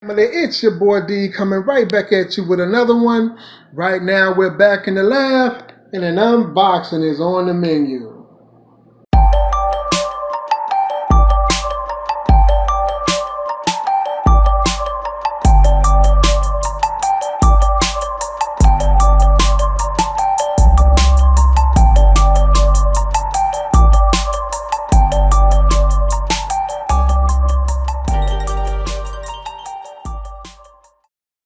Family, it's your boy D coming right back at you with another one. Right now we're back in the lab and an unboxing is on the menu.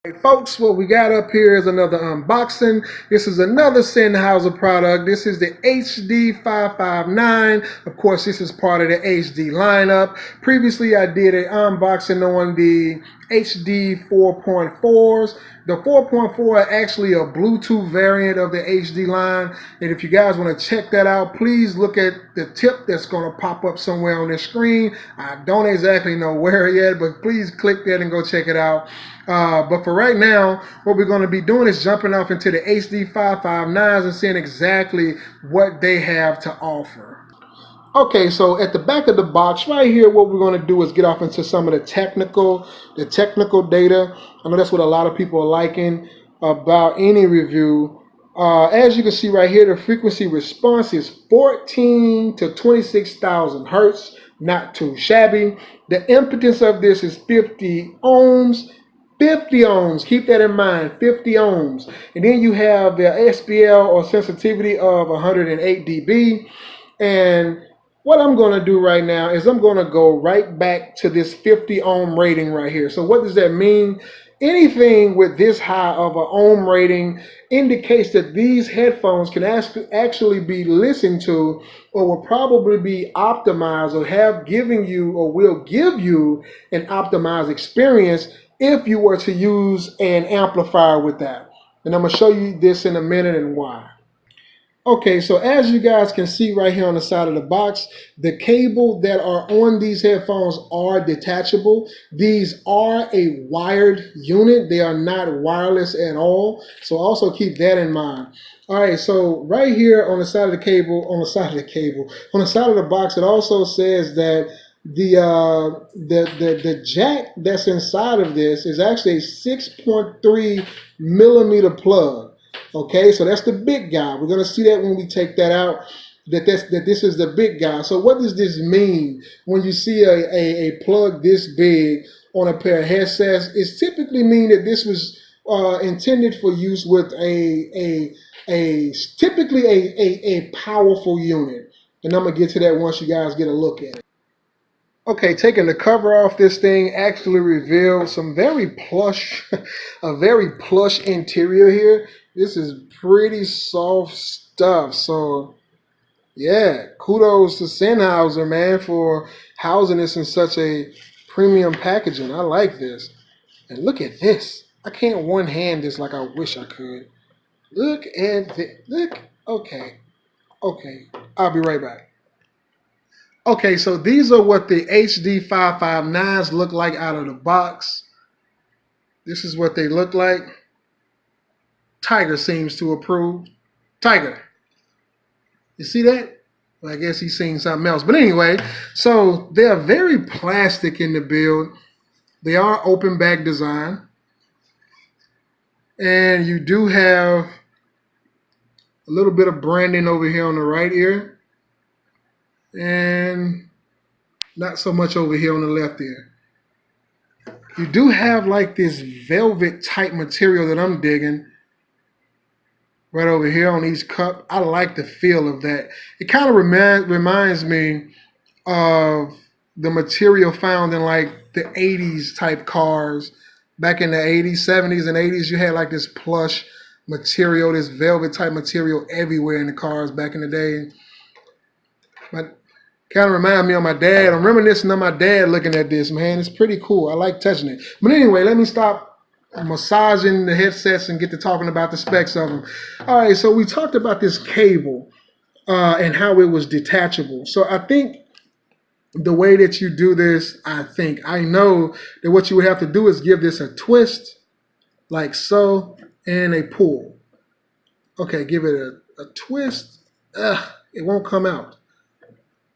Hey folks, what we got up here is another unboxing. This is another Sennheiser product. This is the HD559. Of course, this is part of the HD lineup. Previously, I did an unboxing on the HD 4.4s. The 4.4 are actually a Bluetooth variant of the HD line. And if you guys want to check that out, please look at the tip that's going to pop up somewhere on the screen. I don't exactly know where yet, but please click that and go check it out. But for right now, what we're going to be doing is jumping off into the HD 559s and seeing exactly what they have to offer. Okay, so at the back of the box right here, what we're going to do is get off into some of the technical data. I know that's what a lot of people are liking about any review. As you can see right here, the frequency response is 14 to 26,000 hertz, not too shabby. The impedance of this is 50 ohms. 50 ohms, keep that in mind, 50 ohms. And then you have the SPL or sensitivity of 108 dB. And what I'm going to do right now is I'm going to go right back to this 50 ohm rating right here. So what does that mean? Anything with this high of an ohm rating indicates that these headphones can actually be listened to or will probably be optimized or have given you or will give you an optimized experience if you were to use an amplifier with that. And I'm going to show you this in a minute and why. Okay, so as you guys can see right here on the side of the box, the cable that are on these headphones are detachable. These are a wired unit. They are not wireless at all. So also keep that in mind. All right, so right here on the side of the cable, on the side of the box, it also says that the jack that's inside of this is actually a 6.3 millimeter plug. Okay, so that's the big guy. We're going to see that when we take that out, that this is the big guy. So what does this mean when you see a plug this big on a pair of headsets? It typically means that this was intended for use with typically a powerful unit. And I'm going to get to that once you guys get a look at it. Okay, taking the cover off this thing actually reveals some very plush, a very plush interior here. This is pretty soft stuff. So, yeah, kudos to Sennheiser, man, for housing this in such a premium packaging. I like this. And look at this. I can't one-hand this like I wish I could. Look at this. Look. Okay. I'll be right back. Okay, so these are what the HD 559s look like out of the box. This is what they look like. Tiger seems to approve. Tiger, you see that? Well, I guess he's seeing something else. But anyway, so they're very plastic in the build. They are open back design. And you do have a little bit of branding over here on the right ear. And not so much over here on the left ear. You do have like this velvet type material that I'm digging right over here on each cup. I like the feel of that. It kind of reminds me of the material found in like the 80s type cars. Back in the 80s, 70s, and 80s, you had like this plush material, this velvet type material everywhere in the cars back in the day. But kind of remind me of my dad. I'm reminiscing of my dad looking at this, man. It's pretty cool. I like touching it. But anyway, let me stop massaging the headsets and get to talking about the specs of them. All right, so we talked about this cable and how it was detachable. So I think the way that you do this, I know that what you would have to do is give this a twist, like so, and a pull. Okay, give it a twist. It won't come out.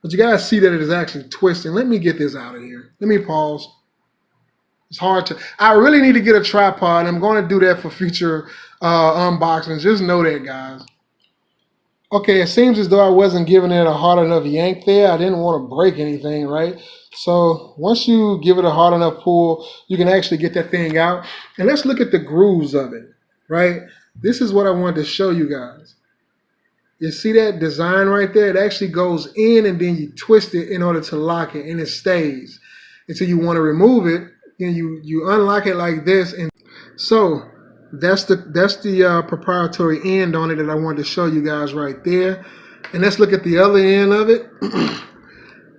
But you guys see that it is actually twisting. Let me get this out of here. Let me pause. It's hard to. I really need to get a tripod. I'm going to do that for future unboxings. Just know that, guys. Okay, it seems as though I wasn't giving it a hard enough yank there. I didn't want to break anything, right? So once you give it a hard enough pull, you can actually get that thing out. And let's look at the grooves of it, right? This is what I wanted to show you guys. You see that design right there? It actually goes in and then you twist it in order to lock it, and it stays. Until you want to remove it, then you unlock it like this. And so that's the proprietary end on it that I wanted to show you guys right there. And let's look at the other end of it.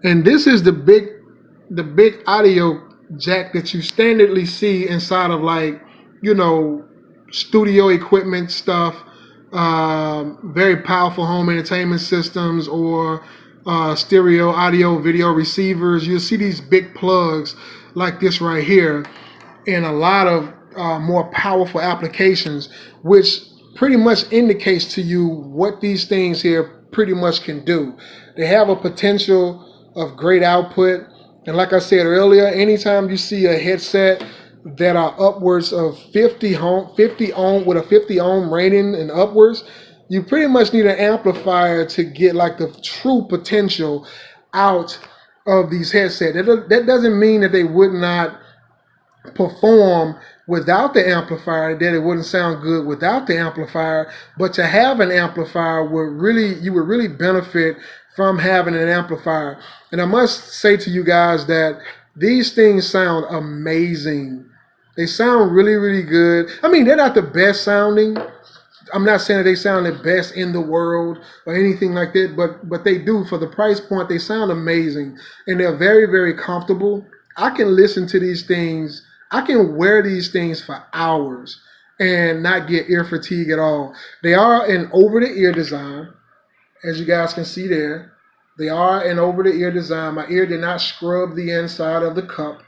And this is the big audio jack that you standardly see inside of, like, you know, studio equipment stuff, very powerful home entertainment systems, or stereo audio video receivers. You'll see these big plugs like this right here in a lot of more powerful applications, which pretty much indicates to you what these things here pretty much can do. They have a potential of great output, and like I said earlier, anytime you see a headset that are upwards of 50 ohm with a 50 ohm rating and upwards, you pretty much need an amplifier to get like the true potential out of these headsets. That doesn't mean that they would not perform without the amplifier, that it wouldn't sound good without the amplifier, but to have an amplifier you would really benefit from having an amplifier. And I must say to you guys that these things sound amazing. They sound really, really good. I mean, they're not the best sounding. I'm not saying that they sound the best in the world or anything like that, but they do. For the price point, they sound amazing, and they're very, very comfortable. I can listen to these things. I can wear these things for hours and not get ear fatigue at all. They are an over-the-ear design, as you guys can see there. They are an over-the-ear design. My ear did not scrub the inside of the cup,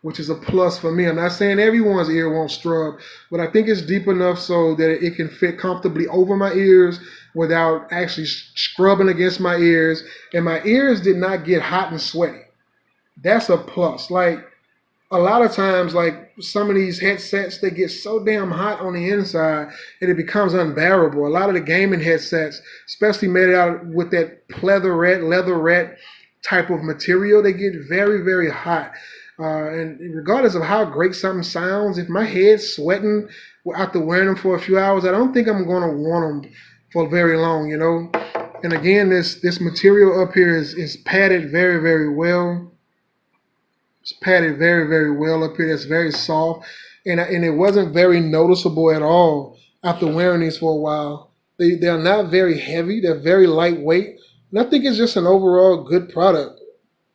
which is a plus for me. I'm not saying everyone's ear won't scrub, but I think it's deep enough so that it can fit comfortably over my ears without actually scrubbing against my ears. And my ears did not get hot and sweaty. That's a plus. Like, a lot of times, like some of these headsets, they get so damn hot on the inside that it becomes unbearable. A lot of the gaming headsets, especially made out with that leatherette type of material, they get very, very hot. And regardless of how great something sounds, if my head's sweating after wearing them for a few hours, I don't think I'm going to want them for very long, you know. And again, this material up here is padded very, very well. It's padded very, very well up here. It's very soft, and it wasn't very noticeable at all after wearing these for a while. They're not very heavy. They're very lightweight, and I think it's just an overall good product,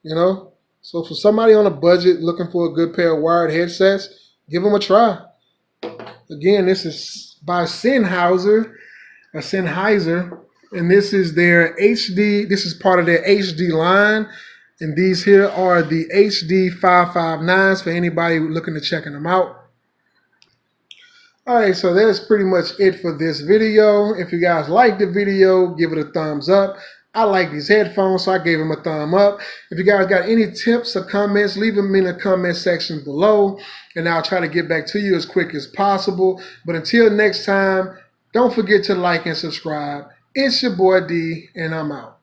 you know. So for somebody on a budget looking for a good pair of wired headsets, give them a try. Again, this is by Sennheiser, and this is their HD. This is part of their HD line. And these here are the HD 559s for anybody looking to checking them out. Alright, so that's pretty much it for this video. If you guys like the video, give it a thumbs up. I like these headphones, so I gave them a thumb up. If you guys got any tips or comments, leave them in the comment section below, and I'll try to get back to you as quick as possible. But until next time, don't forget to like and subscribe. It's your boy D, and I'm out.